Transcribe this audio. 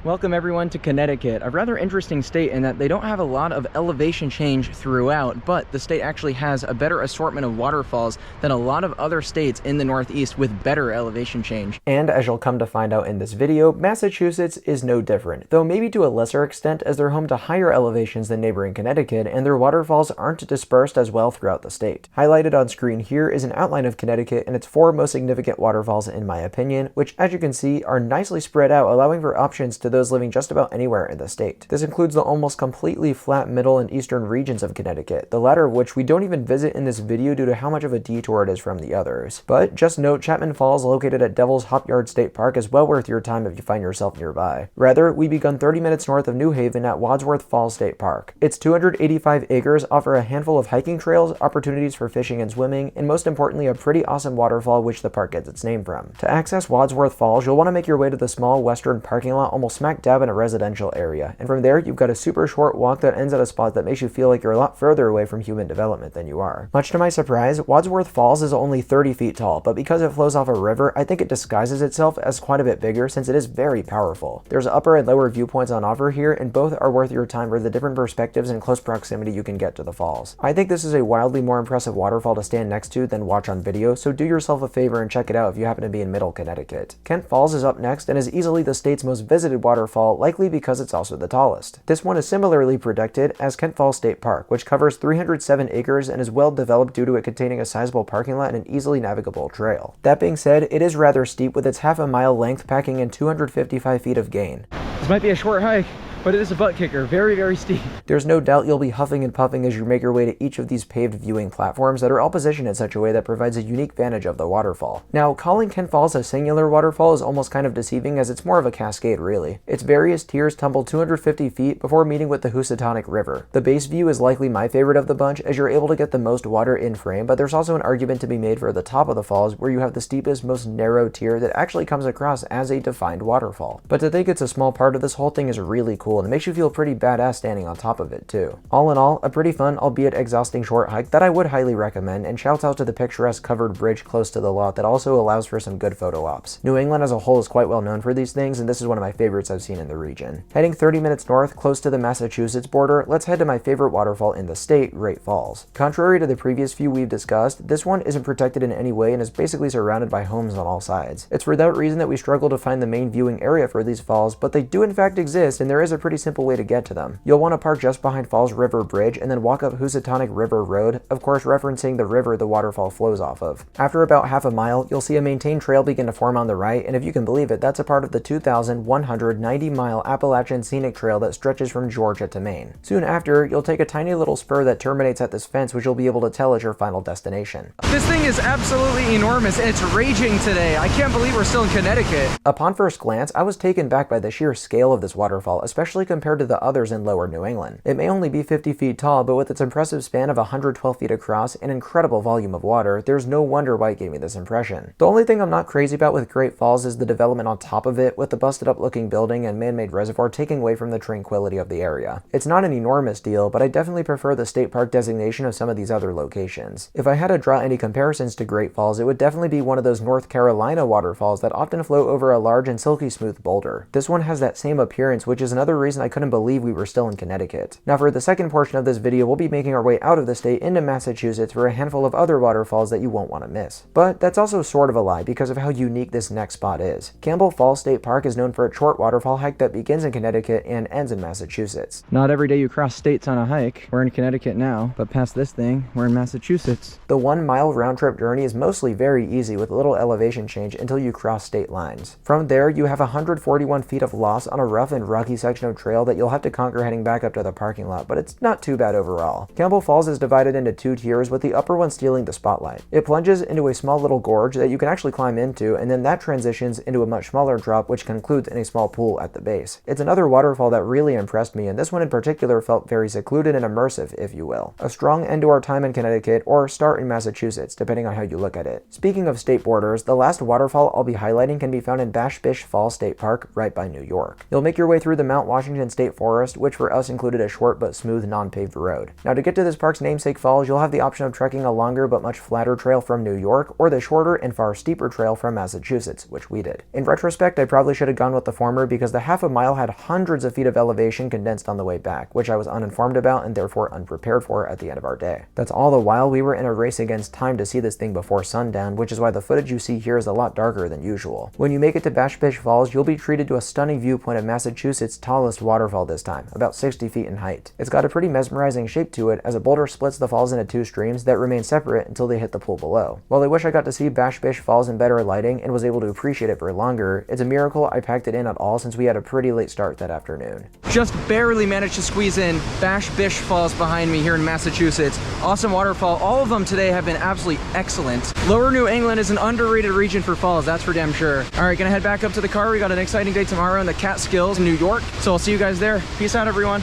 Welcome everyone to Connecticut, a rather interesting state in that they don't have a lot of elevation change throughout, but the state actually has a better assortment of waterfalls than a lot of other states in the Northeast with better elevation change. And as you'll come to find out in this video, Massachusetts is no different, though maybe to a lesser extent as they're home to higher elevations than neighboring Connecticut, and their waterfalls aren't dispersed as well throughout the state. Highlighted on screen here is an outline of Connecticut and its 4 most significant waterfalls in my opinion, which as you can see are nicely spread out, allowing for options to those living just about anywhere in the state. This includes the almost completely flat middle and eastern regions of Connecticut, the latter of which we don't even visit in this video due to how much of a detour it is from the others. But just note, Chapman Falls, located at Devil's Hop Yard State Park, is well worth your time if you find yourself nearby. Rather, we begun 30 minutes north of New Haven at Wadsworth Falls State Park. Its 285 acres offer a handful of hiking trails, opportunities for fishing and swimming, and most importantly a pretty awesome waterfall which the park gets its name from. To access Wadsworth Falls, you'll want to make your way to the small western parking lot almost smack dab in a residential area, and from there you've got a super short walk that ends at a spot that makes you feel like you're a lot further away from human development than you are. Much to my surprise, Wadsworth Falls is only 30 feet tall, but because it flows off a river, I think it disguises itself as quite a bit bigger since it is very powerful. There's upper and lower viewpoints on offer here, and both are worth your time for the different perspectives and close proximity you can get to the falls. I think this is a wildly more impressive waterfall to stand next to than watch on video, so do yourself a favor and check it out if you happen to be in Middle Connecticut. Kent Falls is up next and is easily the state's most visited waterfall, likely because it's also the tallest. This one is similarly protected as Kent Falls State Park, which covers 307 acres and is well developed due to it containing a sizable parking lot and an easily navigable trail. That being said, it is rather steep with its half-a-mile length packing in 255 feet of gain. This might be a short hike, but it is a butt kicker, very, very steep. There's no doubt you'll be huffing and puffing as you make your way to each of these paved viewing platforms that are all positioned in such a way that provides a unique vantage of the waterfall. Now, calling Kent Falls a singular waterfall is almost kind of deceiving as it's more of a cascade really. Its various tiers tumble 250 feet before meeting with the Housatonic River. The base view is likely my favorite of the bunch as you're able to get the most water in frame, but there's also an argument to be made for the top of the falls where you have the steepest, most narrow tier that actually comes across as a defined waterfall. But to think it's a small part of this whole thing is really cool, and it makes you feel pretty badass standing on top of it too. All in all, a pretty fun, albeit exhausting short hike that I would highly recommend, and shouts out to the picturesque covered bridge close to the lot that also allows for some good photo ops. New England as a whole is quite well known for these things, and this is one of my favorites I've seen in the region. Heading 30 minutes north, close to the Massachusetts border, let's head to my favorite waterfall in the state, Great Falls. Contrary to the previous few we've discussed, this one isn't protected in any way and is basically surrounded by homes on all sides. It's for that reason that we struggle to find the main viewing area for these falls, but they do in fact exist, and there is a pretty simple way to get to them. You'll want to park just behind Falls River Bridge and then walk up Housatonic River Road, of course referencing the river the waterfall flows off of. After about half a mile, you'll see a maintained trail begin to form on the right, and if you can believe it, that's a part of the 2,190-mile Appalachian Scenic Trail that stretches from Georgia to Maine. Soon after, you'll take a tiny little spur that terminates at this fence, which you'll be able to tell is your final destination. This thing is absolutely enormous, and it's raging today. I can't believe we're still in Connecticut. Upon first glance, I was taken back by the sheer scale of this waterfall, especially compared to the others in lower New England. It may only be 50 feet tall, but with its impressive span of 112 feet across and incredible volume of water, there's no wonder why it gave me this impression. The only thing I'm not crazy about with Great Falls is the development on top of it, with the busted up looking building and man-made reservoir taking away from the tranquility of the area. It's not an enormous deal, but I definitely prefer the state park designation of some of these other locations. If I had to draw any comparisons to Great Falls, it would definitely be one of those North Carolina waterfalls that often flow over a large and silky smooth boulder. This one has that same appearance, which is another reason I couldn't believe we were still in Connecticut. Now for the second portion of this video, we'll be making our way out of the state into Massachusetts for a handful of other waterfalls that you won't want to miss. But that's also sort of a lie because of how unique this next spot is. Campbell Falls State Park is known for a short waterfall hike that begins in Connecticut and ends in Massachusetts. Not every day you cross states on a hike. We're in Connecticut now, but past this thing, we're in Massachusetts. The 1 mile round trip journey is mostly very easy with little elevation change until you cross state lines. From there, you have 141 feet of loss on a rough and rocky section of trail that you'll have to conquer heading back up to the parking lot, but it's not too bad overall. Campbell Falls is divided into 2 tiers, with the upper one stealing the spotlight. It plunges into a small little gorge that you can actually climb into, and then that transitions into a much smaller drop which concludes in a small pool at the base. It's another waterfall that really impressed me, and this one in particular felt very secluded and immersive, if you will. A strong end to our time in Connecticut, or start in Massachusetts, depending on how you look at it. Speaking of state borders, the last waterfall I'll be highlighting can be found in Bash Bish Falls State Park, right by New York. You'll make your way through the Mount Washington State Forest, which for us included a short but smooth non-paved road. Now, to get to this park's namesake falls, you'll have the option of trekking a longer but much flatter trail from New York, or the shorter and far steeper trail from Massachusetts, which we did. In retrospect, I probably should have gone with the former because the half a mile had hundreds of feet of elevation condensed on the way back, which I was uninformed about and therefore unprepared for at the end of our day. That's all the while we were in a race against time to see this thing before sundown, which is why the footage you see here is a lot darker than usual. When you make it to Bash Bish Falls, you'll be treated to a stunning viewpoint of Massachusetts' tallest waterfall this time, about 60 feet in height. It's got a pretty mesmerizing shape to it, as a boulder splits the falls into two streams that remain separate until they hit the pool below. While I wish I got to see Bash Bish Falls in better lighting and was able to appreciate it for longer, it's a miracle I packed it in at all since we had a pretty late start that afternoon. Just barely managed to squeeze in Bash Bish Falls behind me here in Massachusetts. Awesome waterfall. All of them today have been absolutely excellent. Lower New England is an underrated region for falls, that's for damn sure. All right, gonna head back up to the car. We got an exciting day tomorrow in the Catskills, New York. So I'll see you guys there. Peace out, everyone.